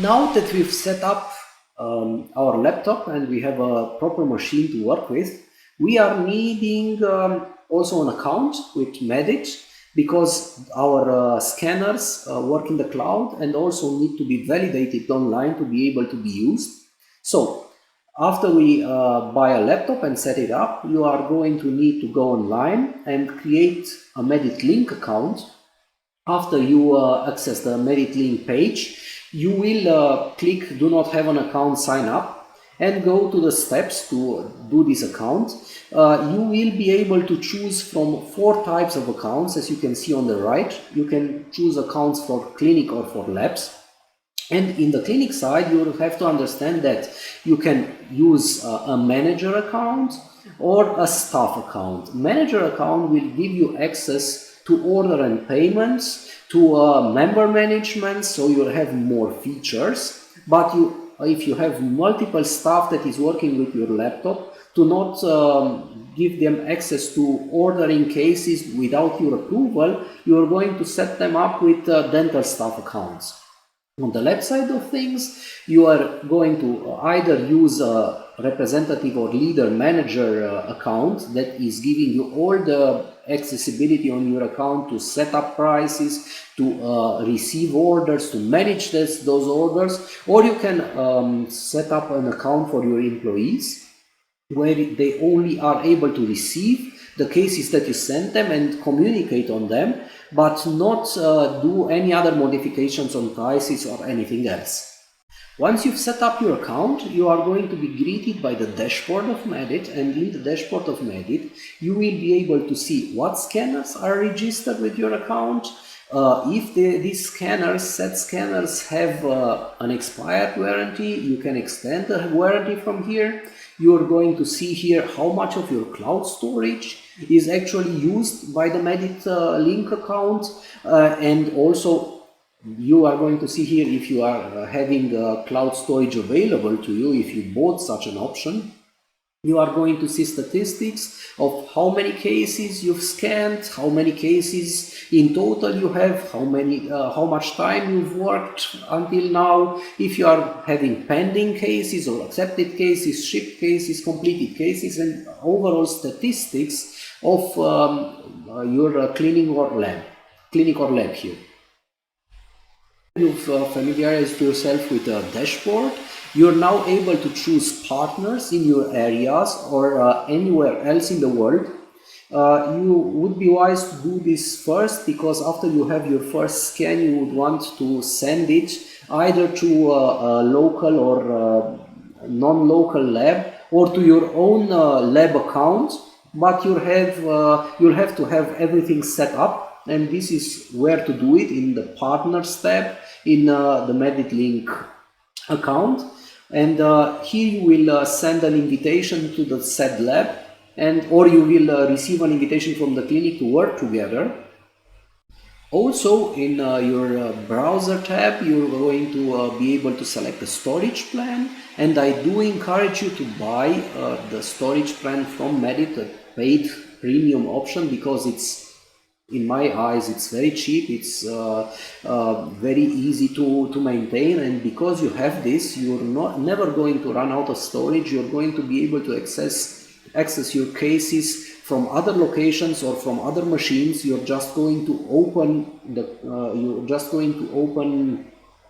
Now that we've set up our laptop and we have a proper machine to work with, we are needing also an account with Medit, because our scanners work in the cloud and also need to be validated online to be able to be used. So after we buy a laptop and set it up, you are going to need to go online and create a Medit link account. After you access the Medit link page, you will click do not have an account, sign up, and go to the steps to do this account. You will be able to choose from 4 types of accounts. As you can see on the right, you can choose accounts for clinic or for labs. And in the clinic side, you have to understand that you can use a manager account or a staff account. Manager account will give you access to order and payments, to member management, so you'll have more features. But if you have multiple staff that is working with your laptop, to not give them access to ordering cases without your approval, you are going to set them up with dental staff accounts. On the left side of things, you are going to either use a representative or leader manager account that is giving you all the accessibility on your account to set up prices, to receive orders, to manage those orders, or you can set up an account for your employees where they only are able to receive the cases that you send them and communicate on them, but not do any other modifications on prices or anything else. Once you've set up your account, you are going to be greeted by the dashboard of Medit, and in the dashboard of Medit, you will be able to see what scanners are registered with your account. If these set scanners have an expired warranty, you can extend the warranty from here. You are going to see here how much of your cloud storage is actually used by the Medit link account, and also you are going to see here if you are having cloud storage available to you, if you bought such an option. You are going to see statistics of how many cases you've scanned, how many cases in total you have, how much time you've worked until now, if you are having pending cases or accepted cases, shipped cases, completed cases, and overall statistics of your clinic or lab here. You've familiarized yourself with a dashboard. You're now able to choose partners in your areas or anywhere else in the world. You would be wise to do this first, because after you have your first scan, you would want to send it either to a local or non-local lab or to your own lab account. But you'll have to have everything set up, and this is where to do it, in the Partners tab in the Medit link account. And here you will send an invitation to the said lab, or you will receive an invitation from the clinic to work together. Also, in your browser tab, you're going to be able to select the storage plan, and I do encourage you to buy the storage plan from Medit, a paid premium option, because in my eyes, it's very cheap, it's very easy to maintain, and because you have this, you're never going to run out of storage. You're going to be able to access your cases from other locations or from other machines. You're just going to open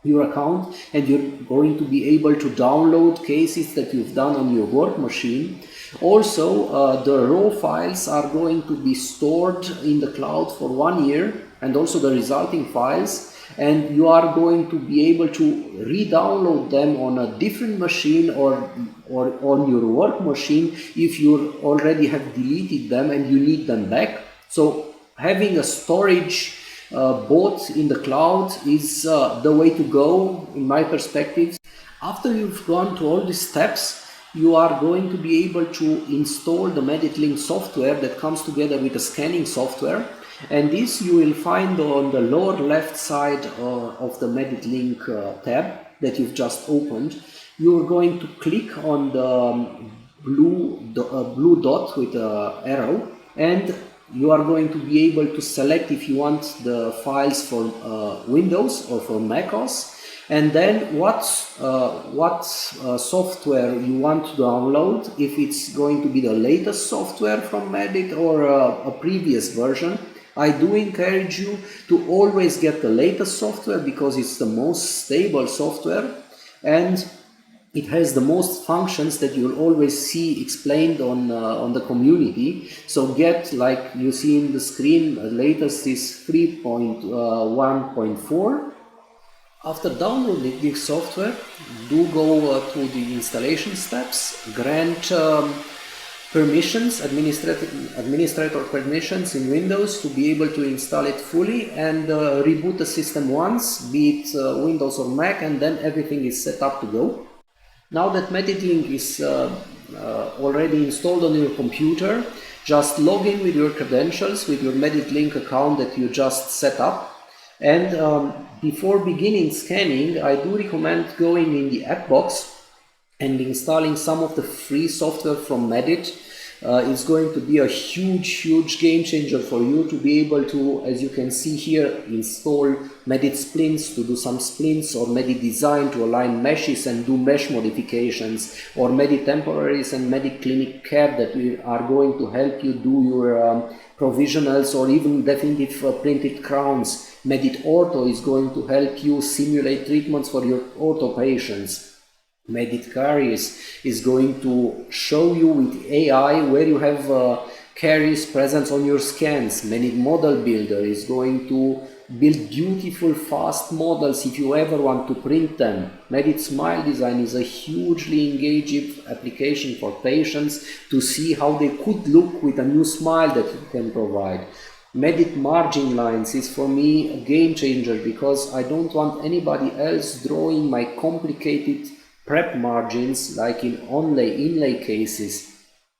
your account, and you're going to be able to download cases that you've done on your work machine. Also, the raw files are going to be stored in the cloud for 1 year, and also the resulting files, and you are going to be able to re-download them on a different machine or on your work machine if you already have deleted them and you need them back. So having a storage bought in the cloud is the way to go, in my perspective. After you've gone to all these steps, you are going to be able to install the Medit link software that comes together with the scanning software, and this you will find on the lower left side of the Medit link tab that you've just opened. You're going to click on the blue dot with the arrow, and you are going to be able to select if you want the files for Windows or for macOS. And then what software you want to download, if it's going to be the latest software from Medit or a previous version. I do encourage you to always get the latest software because it's the most stable software and it has the most functions that you'll always see explained on the community. So get, like you see in the screen, the latest is 3.1.4. After downloading this software, do go through the installation steps, grant permissions, administrator permissions in Windows to be able to install it fully, and reboot the system once, be it Windows or Mac, and then everything is set up to go. Now that Medit Link is already installed on your computer, just log in with your credentials with your Medit Link account that you just set up. And before beginning scanning, I do recommend going in the app box and installing some of the free software from Medit. It's going to be a huge game changer for you to be able to, as you can see here, install Medit splints to do some splints, or Medit design to align meshes and do mesh modifications, or Medit temporaries and Medit clinic cap that are going to help you do your provisionals or even definitive printed crowns. Medit ortho is going to help you simulate treatments for your ortho patients. Medit caries is going to show you with AI where you have caries present on your scans. Medit model builder is going to build beautiful fast models if you ever want to print them. Medit smile design is a hugely engaging application for patients to see how they could look with a new smile that you can provide. Medit margin lines is for me a game changer because I don't want anybody else drawing my complicated prep margins like in inlay cases.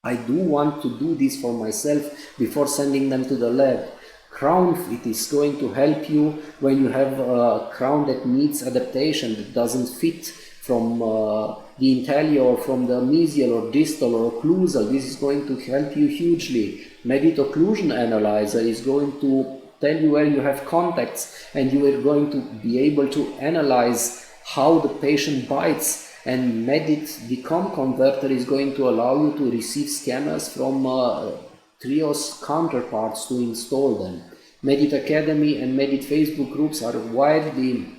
I do want to do this for myself before sending them to the lab. Crown fit is going to help you when you have a crown that needs adaptation, that doesn't fit from the intellia or from the mesial or distal or occlusal. This is going to help you hugely. Medit occlusion analyzer is going to tell you where you have contacts, and you are going to be able to analyze how the patient bites. And Medit decom converter is going to allow you to receive scanners from Trios counterparts to install them. Medit Academy and Medit Facebook groups are widely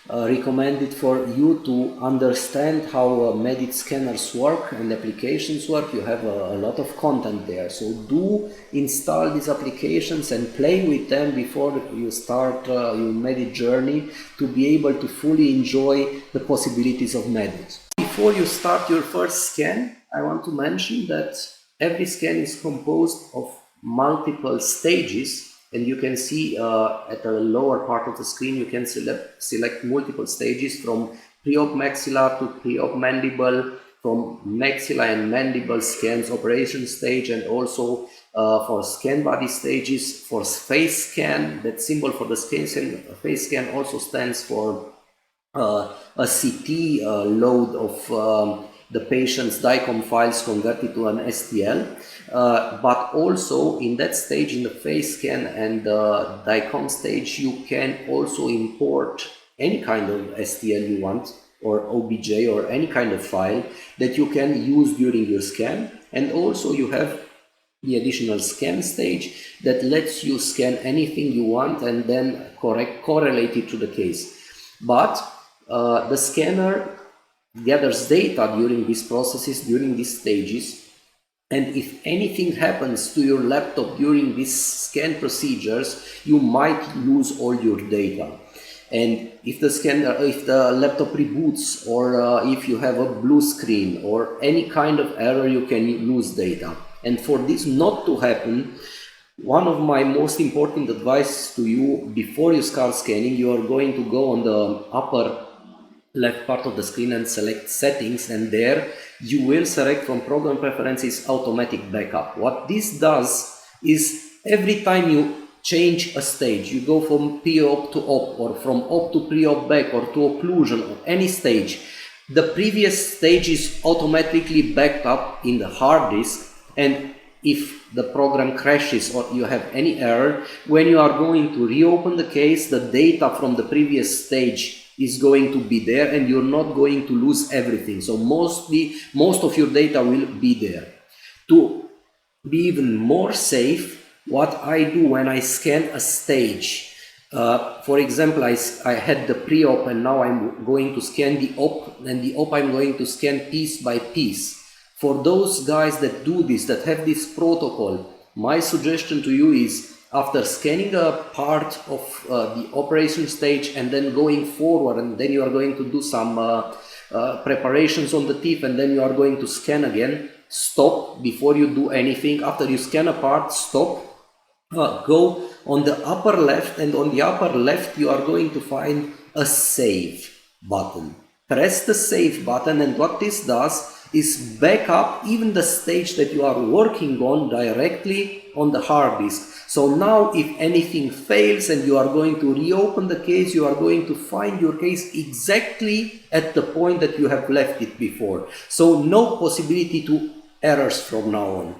recommended for you to understand how Medit scanners work and applications work. You have a lot of content there, so do install these applications and play with them before you start your Medit journey to be able to fully enjoy the possibilities of Medit. Before you start your first scan, I want to mention that every scan is composed of multiple stages. And you can see at the lower part of the screen, you can select multiple stages from pre-op maxilla to pre-op mandible, from maxilla and mandible scans, operation stage, and also for scan body stages. For face scan, that symbol for the face scan also stands for a CT load of the patient's DICOM files converted to an STL. But also in that stage, in the face scan and the DICOM stage, you can also import any kind of STL you want, or OBJ, or any kind of file that you can use during your scan. And also you have the additional scan stage that lets you scan anything you want and then correlate it to the case. But the scanner gathers data during these processes, during these stages, and if anything happens to your laptop during these scan procedures, you might lose all your data. And if the laptop reboots, or if you have a blue screen or any kind of error, you can lose data. And for this not to happen, one of my most important advice to you before you start scanning, you are going to go on the upper left part of the screen and select settings, and there you will select from program preferences automatic backup. What this does is every time you change a stage, you go from pre-op to op, or from op to pre-op back, or to occlusion, or any stage, the previous stage is automatically backed up in the hard disk, and if the program crashes or you have any error, when you are going to reopen the case, the data from the previous stage is going to be there and you're not going to lose everything. So most of your data will be there. To be even more safe, what I do when I scan a stage, for example, I had the pre-op and now I'm going to scan the op, and the op I'm going to scan piece by piece. For those guys that do this, that have this protocol, my suggestion to you is, after scanning a part of the operation stage and then going forward, and then you are going to do some preparations on the teeth, and then you are going to scan again, stop before you do anything. After you scan a part, stop, go on the upper left, and on the upper left you are going to find a save button. Press the save button, and what this does is back up even the stage that you are working on directly on the hard disk. So now if anything fails and you are going to reopen the case, you are going to find your case exactly at the point that you have left it before. So no possibility to errors from now on,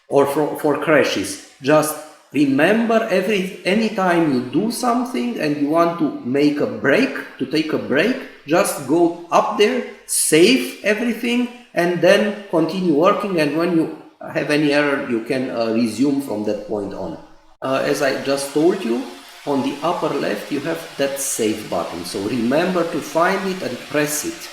or for crashes. Just remember, anytime you do something and you want to make a break, to take a break, just go up there, save everything, and then continue working, and when you have any error you can resume from that point on. As I just told you, on the upper left you have that save button, so remember to find it and press it.